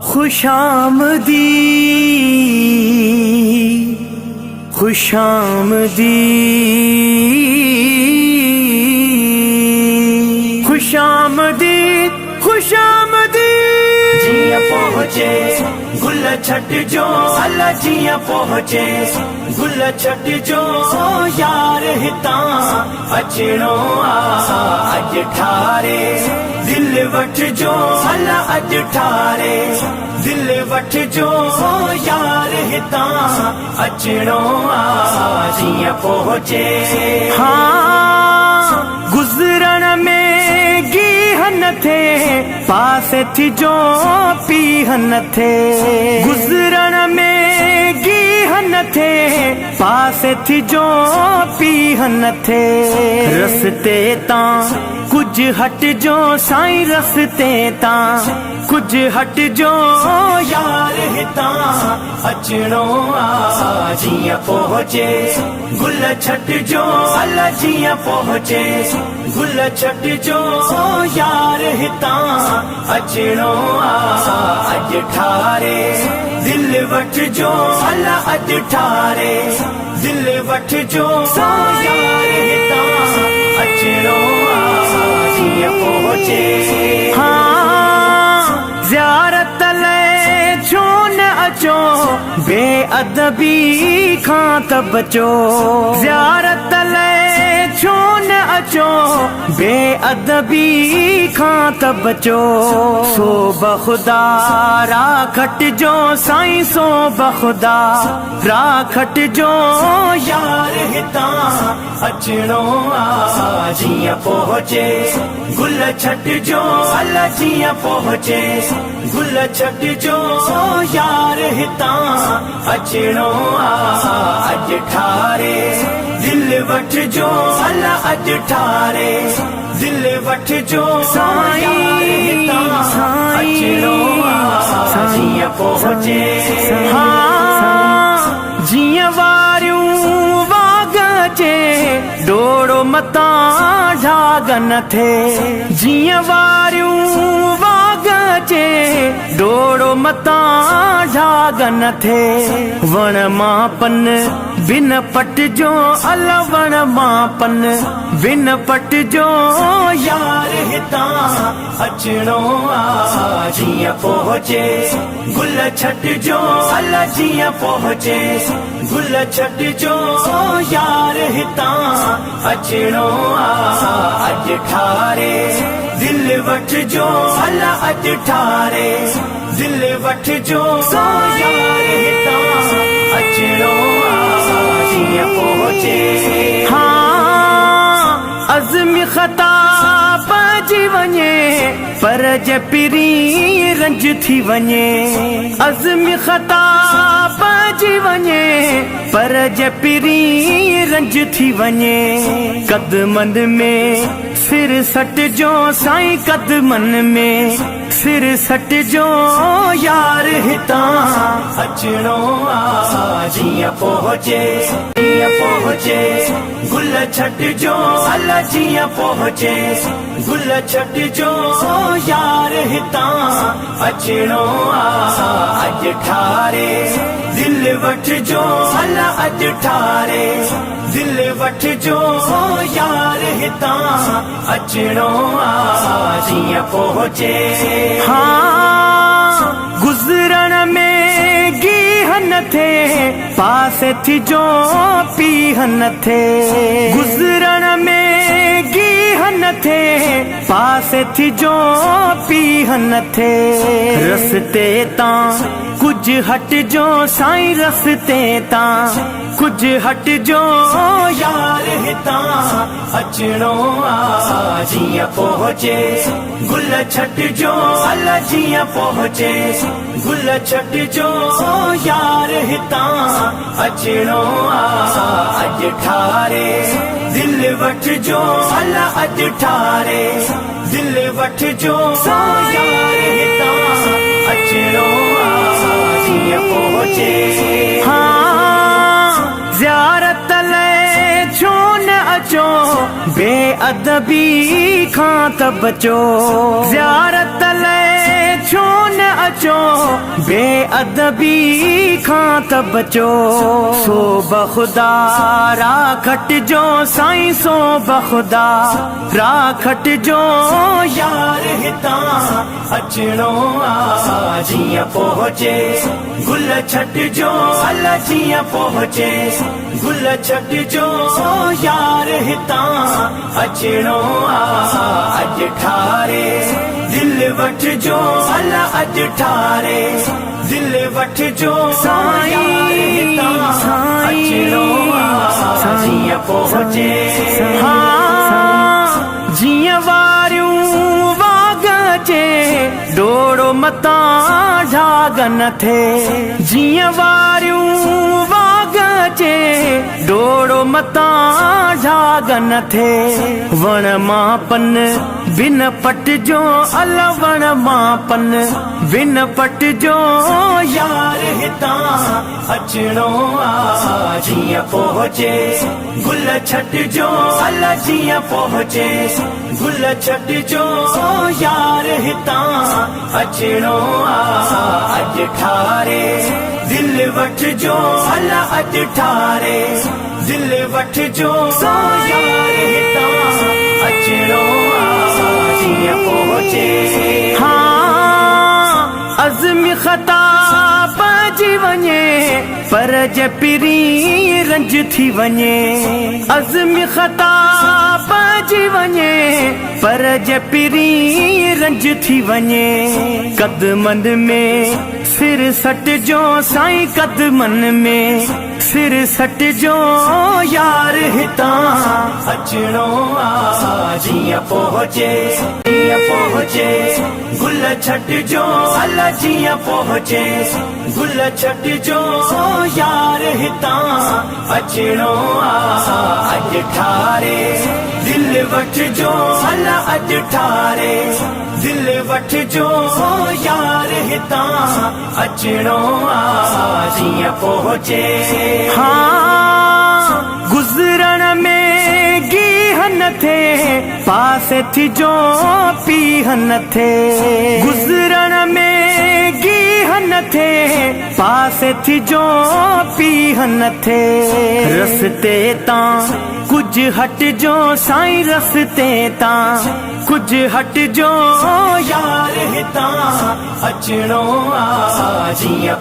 खुशामदी खुशामदी खुशामदी खुशामदी जिया पहुँचे गुल छट जो अल्लाह जिया पहुँचे गुल छट जो यार हिता अचणो अज ठारे दिल वठ जो अल्लाह अज ठारे दिल वठ जो यार हिता अचणो जिया पहुँचे हाँ गुज़रण में गीहन थे पासे थी जो पीहन थे गुज़रण में गीहन थे पासे थी जो पीहन थे रस्ते ता कुछ हट जो साईं रस्ते ता कुछ हट जो यार हिता अचणो जिया पहुँचे गुल छट जो अल्लाह जिया पहुँचे गुल छट जो यार हिता अचणो अज ठारे दिल वठ जो अल्लाह अज ठारे दिल वठ जो यार हिता अचणो जिया पहुँचे हाँ ज़ियारत ले छो न अचो बेअदबी खां त बचो ज़ियारत ले छो न अचो बेअदबी खां त बचो सो बख़ुदा राखट जो साईं सो बख़ुदा राखट जो यार हिता अचणो जिया पहुँचे गुल छट जो अल्लाह जिया पहुँचे गुल छट जो यार हिता अचणो अज ठारे दिल वठ जो अल्लाह अज ठारे दिल वठ जो यार हिता अचणो जिया पहुँचे हाँ जिया वारियूं वागचे डोड़ो मता ढागन थे जिया वारियूं वागचे डोड़ो मता ढागन थे वण मापन बिन पट जो अल्लाह वण मापन बिन पट जो यार हिता अचणो जिया पहुँचे गुल छट जो अल्लाह जिया पहुँचे गुल छट जो यार हिता अचणो अज ठारे दिल वठ जो अल्लाह अज ठारे दिल वठ जो यार हिता अचणो जिया पहुँचे हाँ अज़्म ख़ता पइजी वञे पर जे पिरी रंज थी वञे अज़्म ख़ता पइजी वञे पर जे पिरी रंज थी वञे कदमन में सिर सट जो साईं कदमन में सिर सट जो यार हिता अचणो जिया पहुँचे गुल छट जो अल्लाह जिया पहुँचे गुल छट जो यार हिता अचणो अज ठारे दिल वठ जो अल्लाह अज ठारे दिल वठ जो यार हिता अचणो जिया पहुँचे हाँ गुज़रण में गीहन थे पासे थी जो पीहन थे गुज़रण में गीहन थे पासे थी जो पीहन थे रस्ते ता कुछ हट जो साईं रस्ते ता कुछ हट जो यार हिता अचणो जिया पहुँचे गुल छट जो अल्लाह जिया पहुँचे गुल छट जो यार हिता अचणो अज ठारे दिल वठ जो अल्लाह अज ठारे दिल वठ जो यार हिता अचणो जिया पहुँचे हाँ ज़ियारत ले छो न अचो बेअदबी खां त बचो ज़ियारत ले छो न अचो बेअदबी खां त बचो सो बख़ुदा राखट जो साईं सो बख़ुदा राखट जो यार हितां अचणो आ जीअं पहुचे गुल छटिजो अल्लाह जीअं पहुचे गुल छटिजो यार हितां अचणो आ अॼु ठारे दिल वठिजो अल्लाह अॼु ठारे दिल वठिजो यार हितां अचणो आ जीअं पहुचे जीअं वारियूं वाग जे डोड़ो मतां ढाग न थे जीअं वारियूं वाग जे डोड़ो मतां ढाग न थे वण मां पन बिन पटिजो अल्लाह वण मां पन बिन पटिजो यार हितां अचणो आ जीअं पहुचे गुल छटिजो अल्लाह जीअं पहुचे गुल छटिजो यार हितां अचणो आ अॼु ठारे दिल वठिजो अल्लाह अॼु ठारे दिल वठिजो यार हितां अचणो आ जीअं पहुचे अज़्म ख़ता पइजी वञे पर जे पिरी रंज थी वञे अज़्म ख़ता पइजी वञे पर जे पिरी रंज थी वञे कदमन में सिर सटजो साईं कदमन में सिर सटजो यार हितां अचणो आ जीअं पहुचे गुल छटिजो अल्लाह जीअं पहुचे गुल छटिजो यार हितां अचणो आ अॼु ठारे दिल वठिजो अल्लाह अॼु ठारे दिल वठिजो यार हितां अचणो आ जीअं पहुचे गुज़रण में गीह न थे पासे थिजो पीह न थे गुज़रण में गीह न थे पासे थिजो पीह न थे रस्ते तां कुछ हटजो साईं रस्ते तां कुछ हटजो यार हितां अचणो आ जीअं